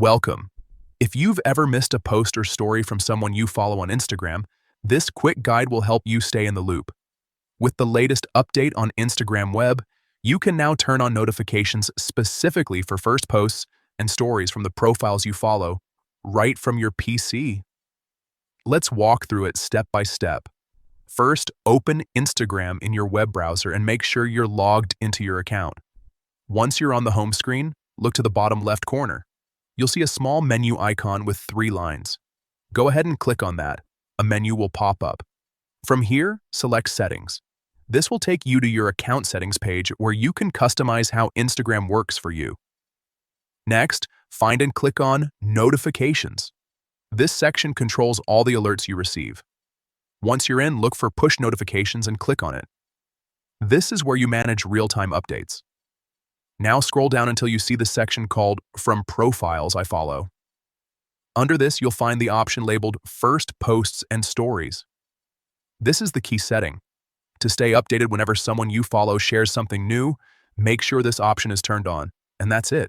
Welcome. If you've ever missed a post or story from someone you follow on Instagram, this quick guide will help you stay in the loop. With the latest update on Instagram Web, you can now turn on notifications specifically for first posts and stories from the profiles you follow, right from your PC. Let's walk through it step by step. First, open Instagram in your web browser and make sure you're logged into your account. Once you're on the home screen, look to the bottom left corner. You'll see a small menu icon with 3 lines. Go ahead and click on that. A menu will pop up. From here, select Settings. This will take you to your account settings page where you can customize how Instagram works for you. Next, find and click on Notifications. This section controls all the alerts you receive. Once you're in, look for push notifications and click on it. This is where you manage real-time updates. Now scroll down until you see the section called From Profiles I Follow. Under this, you'll find the option labeled First Posts and Stories. This is the key setting. To stay updated whenever someone you follow shares something new, make sure this option is turned on, and that's it.